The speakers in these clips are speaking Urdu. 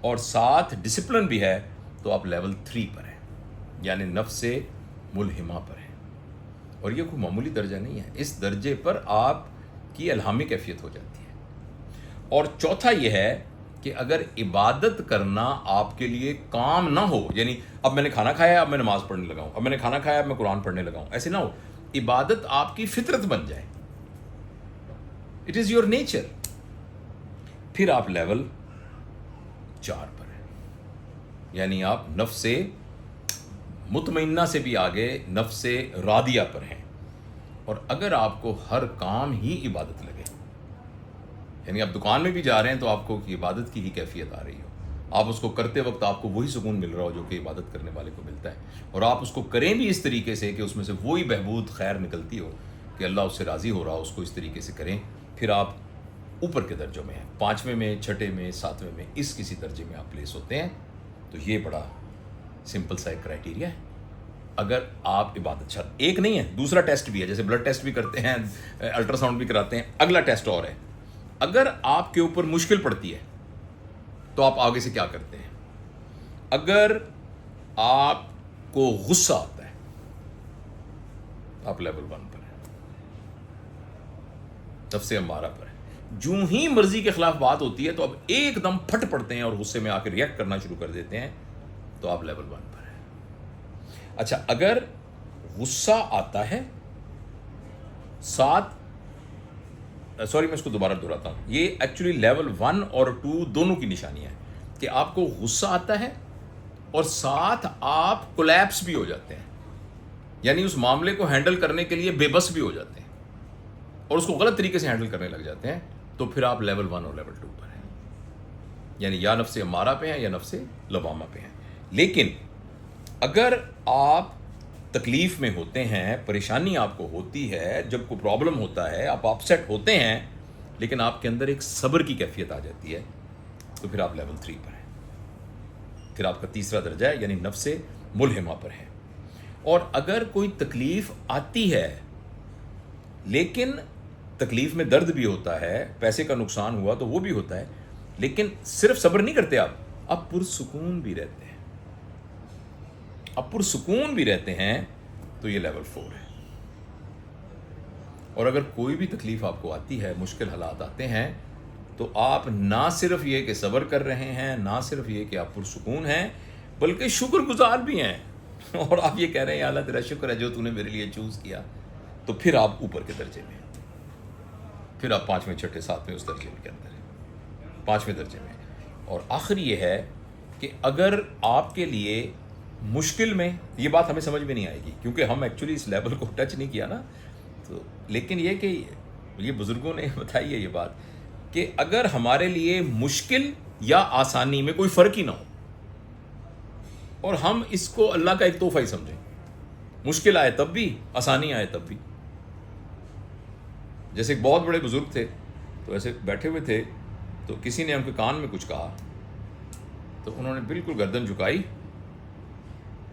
اور ساتھ ڈسپلن بھی ہے تو آپ لیول 3 پر ہیں، یعنی نفس ملہمہ پر ہیں. اور یہ کوئی معمولی درجہ نہیں ہے، اس درجے پر آپ کی الہامی کیفیت ہو جاتی ہے. اور چوتھا یہ ہے کہ اگر عبادت کرنا آپ کے لیے کام نہ ہو، یعنی اب میں نے کھانا کھایا اب میں نماز پڑھنے لگا ہوں، اب میں نے کھانا کھایا اب میں قرآن پڑھنے لگا ہوں، ایسے نہ ہو. عبادت آپ کی فطرت بن جائے، اٹ از یور نیچر، پھر آپ لیول 4 پر ہیں، یعنی آپ نفس مطمئنہ سے بھی آگے نفس راضیہ پر ہیں. اور اگر آپ کو ہر کام ہی عبادت لگے، یعنی آپ دکان میں بھی جا رہے ہیں تو آپ کو عبادت کی ہی کیفیت آ رہی ہو، آپ اس کو کرتے وقت آپ کو وہی سکون مل رہا ہو جو کہ عبادت کرنے والے کو ملتا ہے، اور آپ اس کو کریں بھی اس طریقے سے کہ اس میں سے وہی بہبود خیر نکلتی ہو کہ اللہ اس سے راضی ہو رہا ہو، اس کو اس طریقے سے کریں، پھر آپ اوپر کے درجوں میں ہیں، 5ویں میں، 6ٹھے میں، 7ویں میں، اس کسی درجے میں آپ پلیس ہوتے ہیں. تو یہ بڑا سمپل سا ایک کرائٹیریا ہے. اگر آپ عبادت ایک نہیں ہے، دوسرا ٹیسٹ بھی ہے، جیسے بلڈ ٹیسٹ بھی کرتے ہیں، الٹرا ساؤنڈ بھی کراتے ہیں، اگلا ٹیسٹ اور ہے. اگر آپ کے اوپر مشکل پڑتی ہے تو آپ آگے سے کیا کرتے ہیں؟ اگر آپ کو غصہ آتا ہے آپ لیول 1 پر ہیں، نفس امارہ پر ہے. جو ہی مرضی کے خلاف بات ہوتی ہے تو اب ایک دم پھٹ پڑتے ہیں اور غصے میں آ کے ریئیکٹ کرنا شروع کر دیتے ہیں، تو آپ لیول 1 پر ہیں. اچھا، اگر غصہ آتا ہے ساتھ، سوری میں اس کو دوبارہ دہراتا ہوں، یہ ایکچولی لیول 1 اور 2 دونوں کی نشانی ہے کہ آپ کو غصہ آتا ہے اور ساتھ آپ کولیپس بھی ہو جاتے ہیں، یعنی اس معاملے کو ہینڈل کرنے کے لیے بے بس بھی ہو جاتے ہیں اور اس کو غلط طریقے سے ہینڈل کرنے لگ جاتے ہیں، تو پھر آپ لیول 1 اور لیول 2 پر ہیں، یعنی یا نفس امارہ پہ ہیں یا نفس لوامہ پہ ہیں. لیکن اگر آپ تکلیف میں ہوتے ہیں، پریشانی آپ کو ہوتی ہے، جب کوئی پرابلم ہوتا ہے آپ اپسیٹ ہوتے ہیں، لیکن آپ کے اندر ایک صبر کی کیفیت آ جاتی ہے، تو پھر آپ لیول 3 پر ہیں، پھر آپ کا تیسرا درجہ ہے، یعنی نفس ملہمہ پر ہے. اور اگر کوئی تکلیف آتی ہے لیکن تکلیف میں درد بھی ہوتا ہے، پیسے کا نقصان ہوا تو وہ بھی ہوتا ہے، لیکن صرف صبر نہیں کرتے آپ پرسکون بھی رہتے ہیں، آپ پرسکون بھی رہتے ہیں، تو یہ لیول 4 ہے. اور اگر کوئی بھی تکلیف آپ کو آتی ہے، مشکل حالات آتے ہیں، تو آپ نہ صرف یہ کہ صبر کر رہے ہیں، نہ صرف یہ کہ آپ پرسکون ہیں، بلکہ شکر گزار بھی ہیں، اور آپ یہ کہہ رہے ہیں اللہ تیرا شکر ہے جو تو نے میرے لیے چوز کیا. تو پھر آپ اوپر کے درجے میں، پھر آپ 5ویں، 6ٹھے، 7ویں اس درجے کے اندر ہیں، 5ویں درجے میں. اور آخر یہ ہے کہ اگر آپ کے لیے مشکل میں، یہ بات ہمیں سمجھ میں نہیں آئے گی کیونکہ ہم ایکچولی اس لیول کو ٹچ نہیں کیا نا، تو لیکن یہ کہ یہ بزرگوں نے بتائی ہے یہ بات کہ اگر ہمارے لیے مشکل یا آسانی میں کوئی فرق ہی نہ ہو اور ہم اس کو اللہ کا ایک تحفہ ہی سمجھیں، مشکل آئے تب بھی، آسانی آئے تب بھی. جیسے ایک بہت بڑے بزرگ تھے، تو ایسے بیٹھے ہوئے تھے تو کسی نے ان کے کان میں کچھ کہا، تو انہوں نے بالکل گردن جھکائی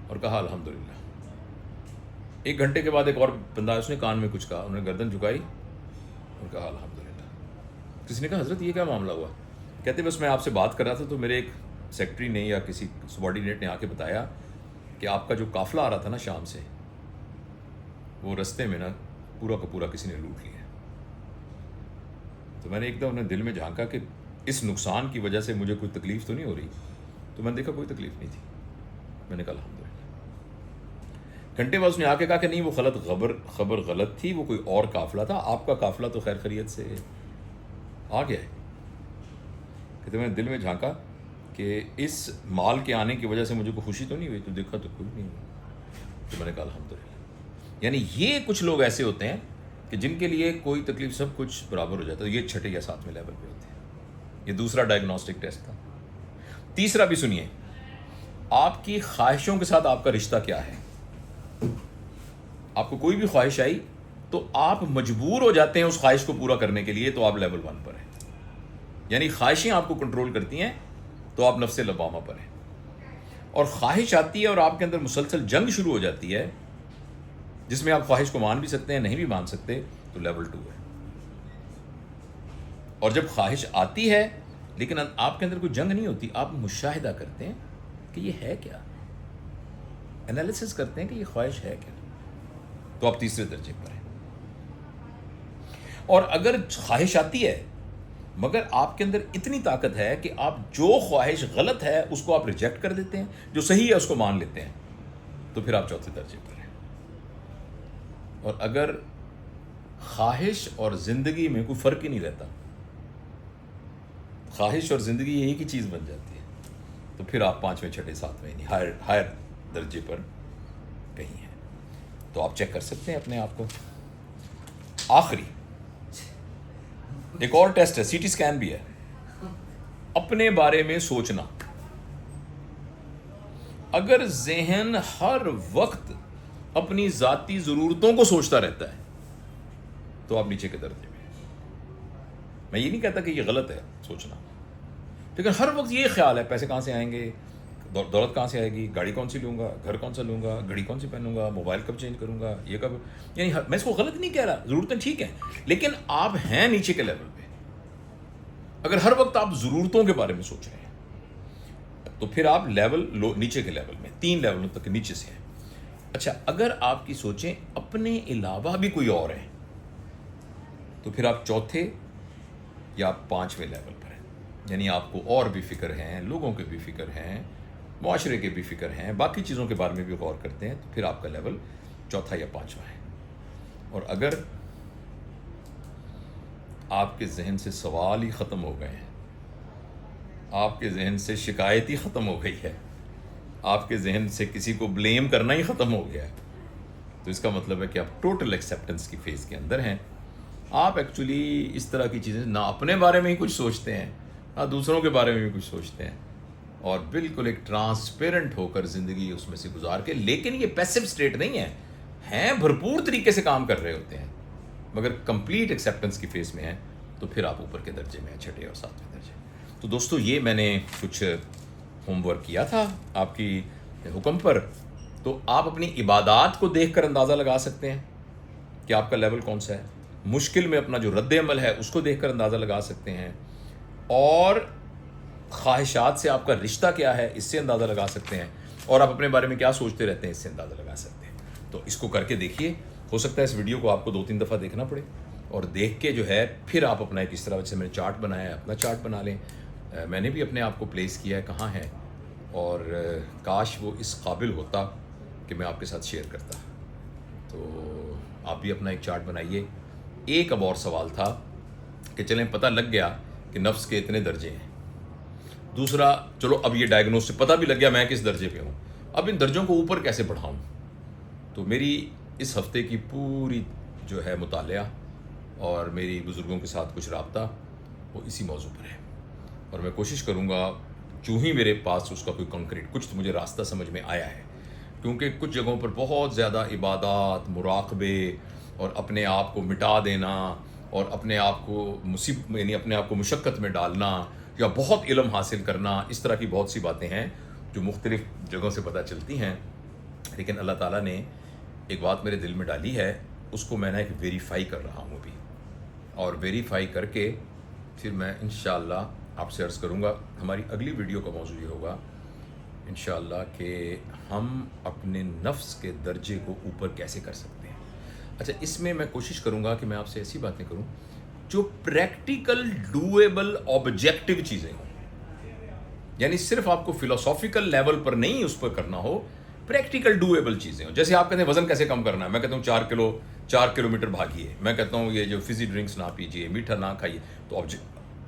اور کہا الحمدللہ. 1 گھنٹے کے بعد ایک اور بندہ، اس نے کان میں کچھ کہا، انہوں نے گردن جھکائی اور کہا الحمدللہ. کسی نے کہا حضرت یہ کیا معاملہ ہوا؟ کہتے بس میں آپ سے بات کر رہا تھا تو میرے ایک سیکٹری نے یا کسی سبارڈینیٹ نے آ کے بتایا کہ آپ کا جو قافلہ آ رہا تھا نا شام سے، وہ رستے میں نا پورا کا پورا کسی نے لوٹ لیا. تو میں نے ایک دم اپنے دل میں جھانکا کہ اس نقصان کی وجہ سے مجھے کوئی تکلیف تو نہیں ہو رہی؟ تو میں نے دیکھا کوئی تکلیف نہیں تھی. میں نے کہا الحمدللہ. گھنٹے بعد اس نے آ کے کہا کہ نہیں وہ خبر غلط تھی، وہ کوئی اور قافلہ تھا، آپ کا قافلہ تو خیر خیریت سے آ گیا ہے. کہ میں نے دل میں جھانکا کہ اس مال کے آنے کی وجہ سے مجھے کوئی خوشی تو نہیں ہوئی؟ تو دیکھا تو کوئی نہیں ہوئی. تو میں نے کہا الحمدللہ. یعنی یہ کچھ لوگ ایسے ہوتے ہیں کہ جن کے لیے کوئی تکلیف سب کچھ برابر ہو جاتا ہے، یہ 6ٹھے یا 7ویں لیول پہ ہوتے ہیں. یہ دوسرا ڈائگنوسٹک ٹیسٹ تھا. تیسرا بھی سنیے، آپ کی خواہشوں کے ساتھ آپ کا رشتہ کیا ہے. آپ کو کوئی بھی خواہش آئی تو آپ مجبور ہو جاتے ہیں اس خواہش کو پورا کرنے کے لیے، تو آپ لیول 1 پر ہیں. یعنی خواہشیں آپ کو کنٹرول کرتی ہیں تو آپ نفس لوامہ پر ہیں. اور خواہش آتی ہے اور آپ کے اندر مسلسل جنگ شروع ہو جاتی ہے جس میں آپ خواہش کو مان بھی سکتے ہیں، نہیں بھی مان سکتے، تو لیول 2 ہے. اور جب خواہش آتی ہے لیکن آپ کے اندر کوئی جنگ نہیں ہوتی، آپ مشاہدہ کرتے ہیں کہ یہ ہے کیا، انالیسس کرتے ہیں کہ یہ خواہش ہے کیا، تو آپ تیسرے درجے پر ہیں۔ اور اگر خواہش آتی ہے مگر آپ کے اندر اتنی طاقت ہے کہ آپ جو خواہش غلط ہے اس کو آپ ریجیکٹ کر دیتے ہیں، جو صحیح ہے اس کو مان لیتے ہیں، تو پھر آپ چوتھے درجے پر ہیں۔ اور اگر خواہش اور زندگی میں کوئی فرق ہی نہیں رہتا، خواہش اور زندگی ایک ہی چیز بن جاتی ہے، تو پھر آپ پانچویں چھٹے ساتویں نہیں ہائر درجے پر کہیں ہیں۔ تو آپ چیک کر سکتے ہیں اپنے آپ کو۔ آخری ایک اور ٹیسٹ ہے، سی ٹی اسکین بھی ہے، اپنے بارے میں سوچنا۔ اگر ذہن ہر وقت اپنی ذاتی ضرورتوں کو سوچتا رہتا ہے تو آپ نیچے کے درجے میں۔ میں یہ نہیں کہتا کہ یہ غلط ہے سوچنا، لیکن ہر وقت یہ خیال ہے پیسے کہاں سے آئیں گے، دولت کہاں سے آئے گی، گاڑی کون سی لوں گا، گھر کون سا لوں گا، گھڑی کون سی پہنوں گا، موبائل کب چینج کروں گا، یہ کب، یعنی میں اس کو غلط نہیں کہہ رہا، ضرورتیں ٹھیک ہیں، لیکن آپ ہیں نیچے کے لیول پہ۔ اگر ہر وقت آپ ضرورتوں کے بارے میں سوچ رہے ہیں تو پھر آپ لیول نیچے کے لیول میں، 3 لیولوں تک نیچے سے ہیں۔ اچھا، اگر آپ کی سوچیں اپنے علاوہ بھی کوئی اور ہے تو پھر آپ چوتھے یا آپ 5ویں لیول پر ہیں، یعنی آپ کو اور بھی فکر ہیں، لوگوں کے بھی فکر ہیں، معاشرے کے بھی فکر ہیں، باقی چیزوں کے بارے میں بھی غور کرتے ہیں، تو پھر آپ کا لیول چوتھا یا 5واں ہے۔ اور اگر آپ کے ذہن سے سوال ہی ختم ہو گئے ہیں، آپ کے ذہن سے شکایت ہی ختم ہو گئی ہے، آپ کے ذہن سے کسی کو بلیم کرنا ہی ختم ہو گیا ہے، تو اس کا مطلب ہے کہ آپ ٹوٹل ایکسیپٹنس کی فیز کے اندر ہیں۔ آپ ایکچولی اس طرح کی چیزیں نہ اپنے بارے میں ہی کچھ سوچتے ہیں، نہ دوسروں کے بارے میں بھی کچھ سوچتے ہیں، اور بالکل ایک ٹرانسپیرنٹ ہو کر زندگی اس میں سے گزار کے، لیکن یہ پیسو سٹیٹ نہیں ہے، ہیں بھرپور طریقے سے کام کر رہے ہوتے ہیں، مگر کمپلیٹ ایکسیپٹنس کی فیز میں ہیں، تو پھر آپ اوپر کے درجے میں ہیں، چھٹے اور 7ویں درجے۔ تو دوستو، یہ میں نے کچھ ہوم ورک کیا تھا آپ کی حکم پر، تو آپ اپنی عبادات کو دیکھ کر اندازہ لگا سکتے ہیں کہ آپ کا لیول کون سا ہے، مشکل میں اپنا جو رد عمل ہے اس کو دیکھ کر اندازہ لگا سکتے ہیں، اور خواہشات سے آپ کا رشتہ کیا ہے اس سے اندازہ لگا سکتے ہیں، اور آپ اپنے بارے میں کیا سوچتے رہتے ہیں اس سے اندازہ لگا سکتے ہیں۔ تو اس کو کر کے دیکھیے، ہو سکتا ہے اس ویڈیو کو آپ کو 2-3 دفعہ دیکھنا پڑے، اور دیکھ کے جو ہے پھر آپ اپنا ایک اس طرح سے میں نے چارٹ بنایا ہے، اپنا چارٹ بنا لیں۔ میں نے بھی اپنے آپ کو پلیس کیا ہے کہاں ہے، اور کاش وہ اس قابل ہوتا کہ میں آپ کے ساتھ شیئر کرتا۔ تو آپ بھی اپنا ایک چارٹ بنائیے۔ ایک اب اور سوال تھا کہ چلیں پتہ لگ گیا کہ نفس کے اتنے درجے ہیں، دوسرا چلو اب یہ ڈائگنوز سے پتہ بھی لگ گیا میں کس درجے پہ ہوں، اب ان درجوں کو اوپر کیسے بڑھاؤں؟ تو میری اس ہفتے کی پوری جو ہے مطالعہ اور میری بزرگوں کے ساتھ کچھ رابطہ وہ اسی موضوع پر ہے، اور میں کوشش کروں گا جو ہی میرے پاس اس کا کوئی کنکریٹ کچھ تو مجھے راستہ سمجھ میں آیا ہے، کیونکہ کچھ جگہوں پر بہت زیادہ عبادات، مراقبے اور اپنے آپ کو مٹا دینا اور اپنے آپ کو یعنی اپنے آپ کو مشقت میں ڈالنا یا بہت علم حاصل کرنا، اس طرح کی بہت سی باتیں ہیں جو مختلف جگہوں سے پتہ چلتی ہیں، لیکن اللہ تعالیٰ نے ایک بات میرے دل میں ڈالی ہے، اس کو میں نے ایک ویریفائی کر رہا ہوں ابھی، اور ویریفائی کر کے پھر میں انشاءاللہ آپ سے عرض کروں گا۔ ہماری اگلی ویڈیو کا موضوع یہ ہوگا انشاءاللہ کہ ہم اپنے نفس کے درجے کو اوپر کیسے کر سکتے ہیں۔ اچھا، اس میں میں کوشش کروں گا کہ میں آپ سے ایسی باتیں کروں جو پریکٹیکل، ڈویبل، آبجیکٹو چیزیں ہوں، یعنی صرف آپ کو فلاسافیکل لیول پر نہیں اس پر کرنا ہو، پریکٹیکل ڈویبل چیزیں ہوں۔ جیسے آپ کہتے ہیں وزن کیسے کم کرنا ہے، میں کہتا ہوں 4 کلومیٹر بھاگیے، میں کہتا ہوں یہ جو فزی ڈرنکس نہ پیجیے، میٹھا نہ کھائیے، تو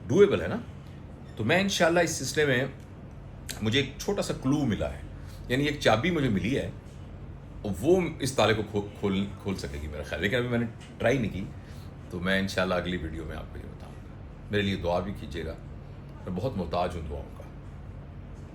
ڈویبل ہے نا۔ تو میں انشاءاللہ اس سلسلے میں مجھے ایک چھوٹا سا کلو ملا ہے، یعنی ایک چابی مجھے ملی ہے، وہ اس تالے کو کھول سکے گی میرا خیال، لیکن ابھی میں نے ٹرائی نہیں کی، تو میں انشاءاللہ اگلی ویڈیو میں آپ کو یہ بتاؤں گا۔ میرے لیے دعا بھی کیجیے گا، میں بہت محتاج ہوں دعاؤں کا۔